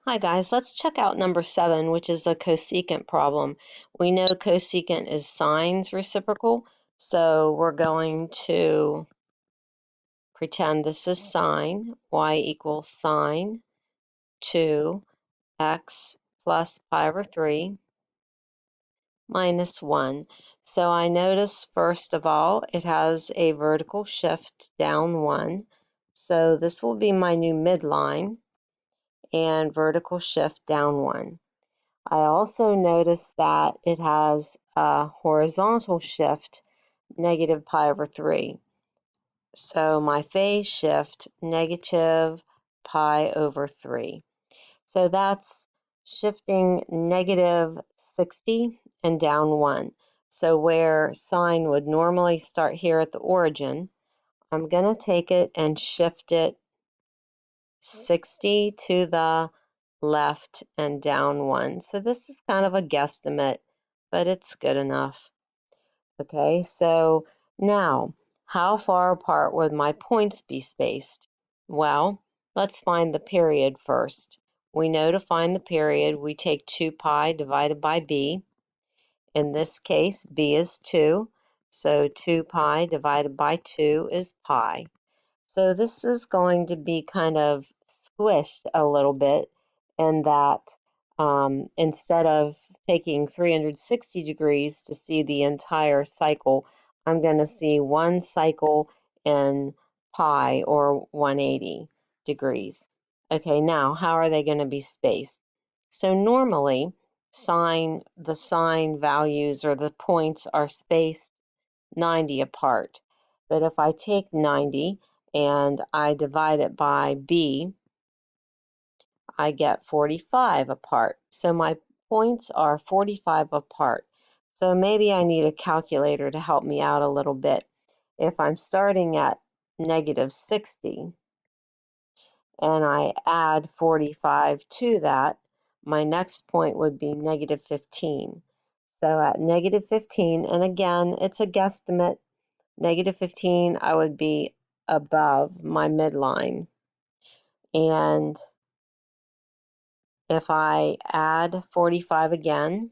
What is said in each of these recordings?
Hi guys, let's check out number 7, which is a cosecant problem. We know cosecant is sine's reciprocal, so we're going to pretend this is sine. Y equals sine 2x plus pi over 3 minus 1. So I notice first of all it has a vertical shift down 1. So this will be my new midline and vertical shift down 1. I also notice that it has a horizontal shift, negative pi over 3. So my phase shift, negative pi over 3. So that's shifting negative 60 and down 1. So where sine would normally start here at the origin, I'm going to take it and shift it 60 to the left and down 1. So this is kind of a guesstimate, but it's good enough. Okay, so now, how far apart would my points be spaced? Well, let's find the period first. We know to find the period, we take 2 pi divided by b. In this case, b is 2, so 2 pi divided by 2 is pi. So this is going to be kind of squished a little bit in that instead of taking 360 degrees to see the entire cycle, I'm going to see one cycle in pi or 180 degrees. Okay, now how are they going to be spaced? So normally the sine values or the points are spaced 90 apart. But if I take 90 and I divide it by b, I get 45 apart. So my points are 45 apart. So maybe I need a calculator to help me out a little bit. If I'm starting at negative 60 and I add 45 to that, my next point would be negative 15. So at negative 15, and again, it's a guesstimate, negative 15, I would be above my midline. And if I add 45 again,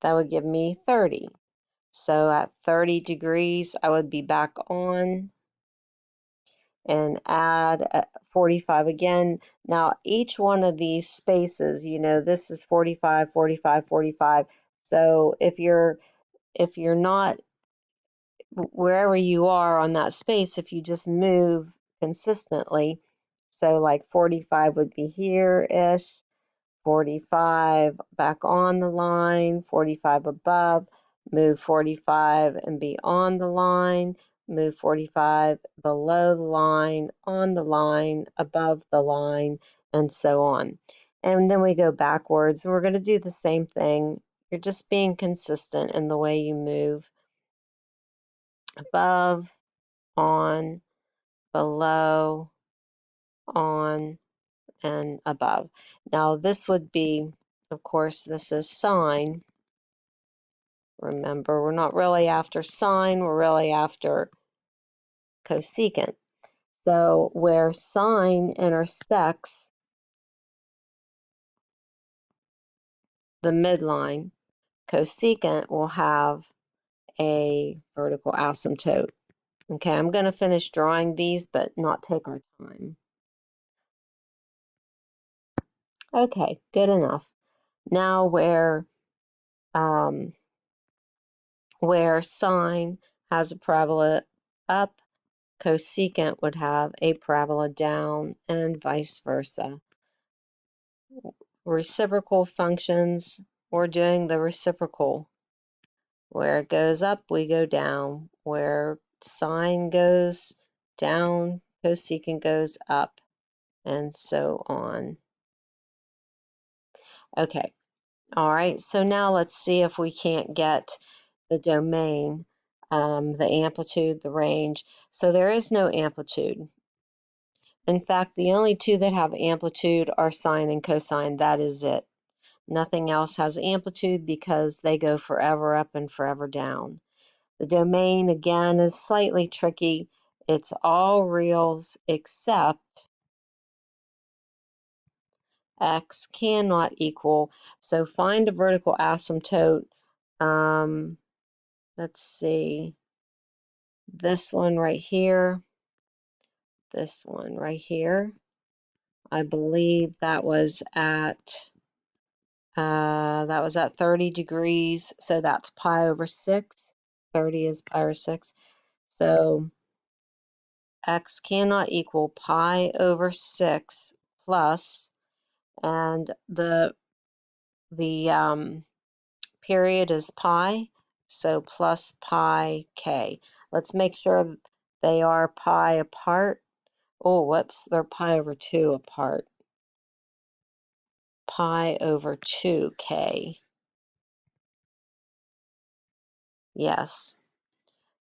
that would give me 30. So at 30 degrees, I would be back on and add 45 again. Now, each one of these spaces, you know, this is 45, 45, 45. So if you're not wherever you are on that space, if you just move consistently, so like 45 would be here-ish, 45 back on the line, 45 above, move 45 and be on the line, move 45 below the line, on the line, above the line, and so on. And then we go backwards, and we're going to do the same thing. You're just being consistent in the way you move. Above, on, below, on, and above. Now this would be, of course, this is sine. Remember, we're not really after sine, we're really after cosecant. So where sine intersects the midline, cosecant will have a vertical asymptote. Okay, I'm going to finish drawing these, but not take our time. Okay, good enough. Now where sine has a parabola up, cosecant would have a parabola down, and vice versa. Reciprocal functions, we're doing the reciprocal. Where it goes up, we go down. Where sine goes down, cosecant goes up, and so on. Okay, all right, so now let's see if we can't get the domain, the amplitude, the range. So there is no amplitude. In fact, the only two that have amplitude are sine and cosine. That is it. Nothing else has amplitude because they go forever up and forever down. The domain, again, is slightly tricky. It's all reals except x cannot equal. So find a vertical asymptote. Let's see, this one right here, this one right here. I believe that was at 30 degrees, so that's pi over 6. 30 is pi over 6. So x cannot equal pi over 6 plus, and the period is pi, so plus pi k. Let's make sure they are pi apart. Oh, whoops, they're pi over 2 apart. Pi over 2k. Yes.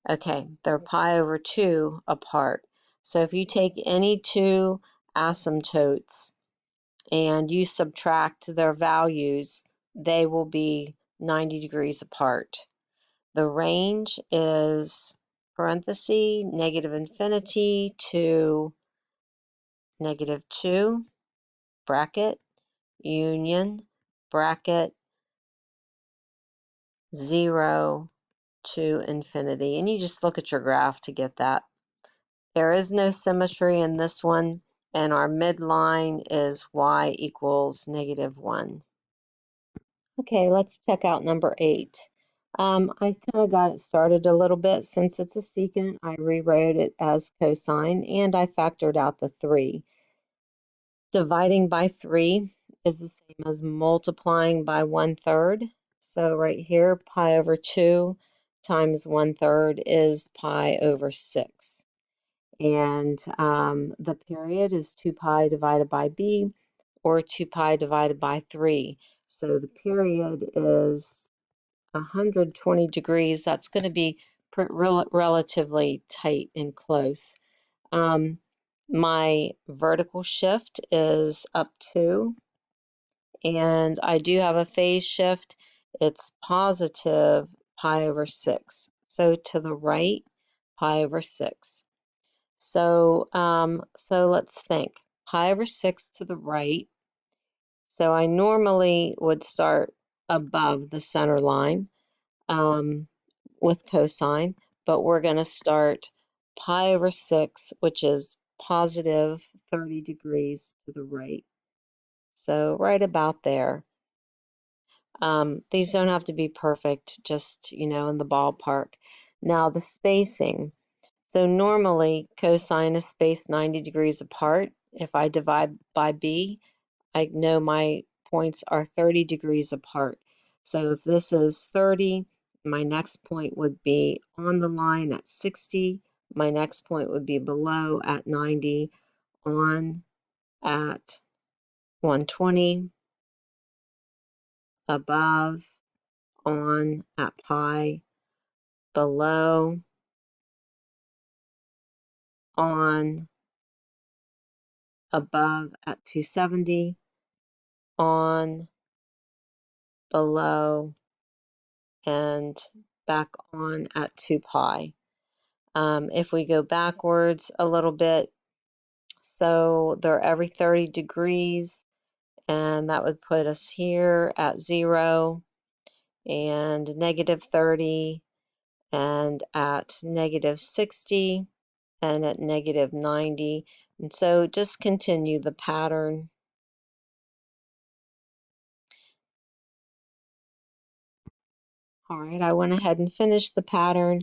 Okay, they're pi over 2 apart. So if you take any two asymptotes and you subtract their values, they will be 90 degrees apart. The range is parenthesis, negative infinity to negative 2, bracket, union, bracket, 0 to infinity. And you just look at your graph to get that. There is no symmetry in this one, and our midline is y equals negative 1. Okay, let's check out number 8. I kind of got it started a little bit. Since it's a secant, I rewrote it as cosine, and I factored out the 3. Dividing by 3 is the same as multiplying by 1/3. So right here, pi over 2 times 1/3 is pi over 6. And the period is 2 pi divided by b, or 2 pi divided by 3. So the period is 120 degrees. That's going to be relatively tight and close. My vertical shift is up 2, and I do have a phase shift. It's positive pi over 6. So to the right, pi over 6. So let's think. Pi over 6 to the right. So I normally would start above the center line with cosine, but we're going to start pi over 6, which is positive 30 degrees to the right. So right about there. These don't have to be perfect, just, in the ballpark. Now the spacing. So normally cosine is spaced 90 degrees apart. If I divide by b, I know my points are 30 degrees apart. So if this is 30, my next point would be on the line at 60. My next point would be below at 90, on at 120, above, on at pi, below, on, above at 270, on, below, and back on at 2 pi. If we go backwards a little bit, so they're every 30 degrees, and that would put us here at 0, and negative 30, and at negative 60, and at negative 90. And so just continue the pattern. All right, I went ahead and finished the pattern,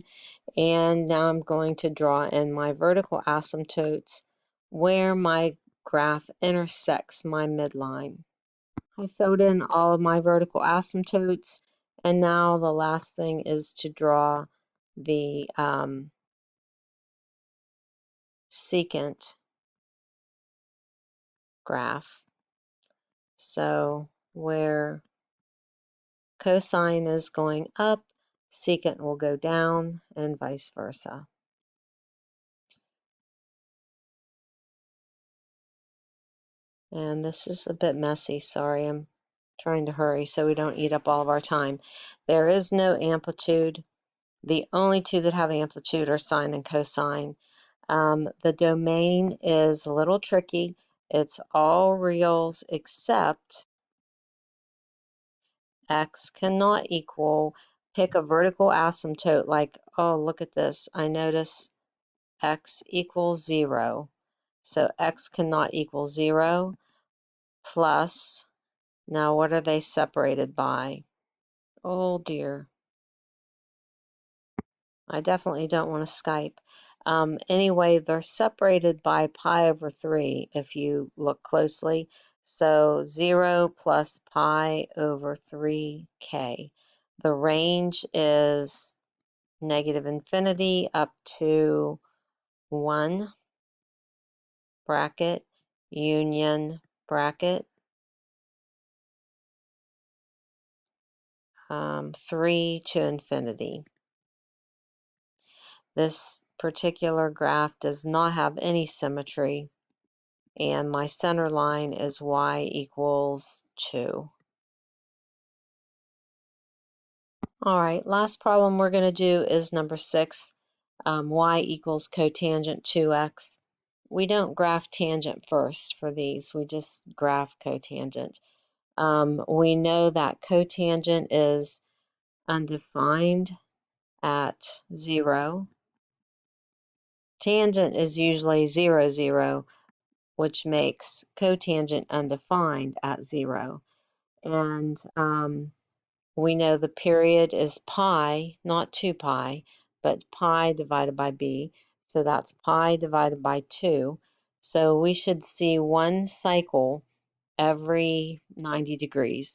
and now I'm going to draw in my vertical asymptotes where my graph intersects my midline. I filled in all of my vertical asymptotes, and now the last thing is to draw the secant graph. So where cosine is going up, secant will go down, and vice versa. And this is a bit messy, sorry, I'm trying to hurry so we don't eat up all of our time. There is no amplitude. The only two that have amplitude are sine and cosine. The domain is a little tricky. It's all reals except x cannot equal, pick a vertical asymptote like, oh, look at this. I notice x equals 0. So x cannot equal 0 plus, now what are they separated by? Oh dear. I definitely don't want to Skype. Anyway, they're separated by pi over 3 if you look closely. So 0 plus pi over 3k. The range is negative infinity up to 1 bracket union bracket 3 to infinity. This particular graph does not have any symmetry, and my center line is y equals 2. All right, last problem we're going to do is number 6, y equals cotangent 2x. We don't graph tangent first for these, we just graph cotangent. We know that cotangent is undefined at 0. Tangent is usually 0, 0, which makes cotangent undefined at 0. And we know the period is pi, not 2 pi, but pi divided by b. So that's pi divided by 2. So we should see one cycle every 90 degrees.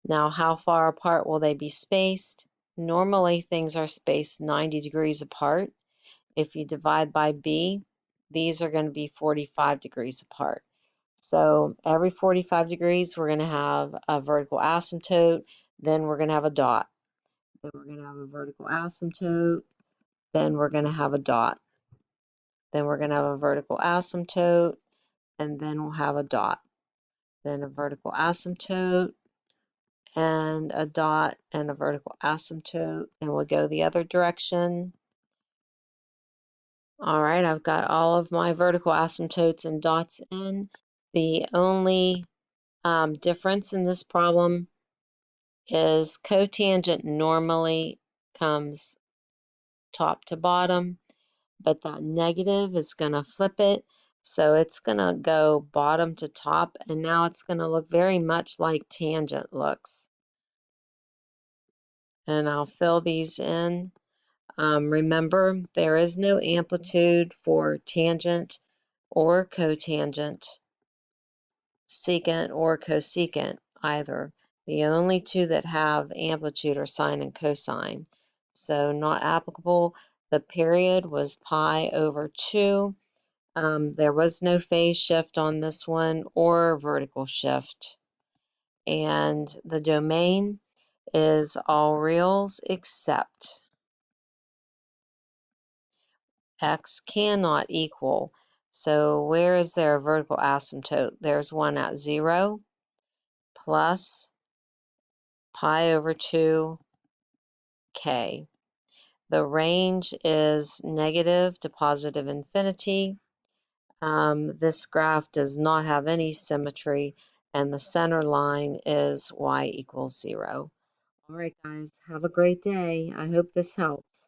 Now, how far apart will they be spaced? Normally, things are spaced 90 degrees apart. If you divide by b, these are going to be 45 degrees apart. So every 45 degrees, we're going to have a vertical asymptote, then we're going to have a dot. Then we're going to have a vertical asymptote, then we're going to have a dot. Then we're going to have a vertical asymptote, and then we'll have a dot. Then a vertical asymptote, and a dot, and a vertical asymptote, and we'll go the other direction. All right, I've got all of my vertical asymptotes and dots in. The only difference in this problem is cotangent normally comes top to bottom, but that negative is going to flip it. So it's going to go bottom to top, and now it's going to look very much like tangent looks. And I'll fill these in. Remember, there is no amplitude for tangent or cotangent, secant or cosecant either. The only two that have amplitude are sine and cosine. So not applicable. The period was pi over 2. There was no phase shift on this one or vertical shift. And the domain is all reals except x cannot equal. So where is there a vertical asymptote? There's one at 0 plus pi over 2k. The range is negative to positive infinity. This graph does not have any symmetry, and the center line is y equals 0. All right, guys, have a great day. I hope this helps.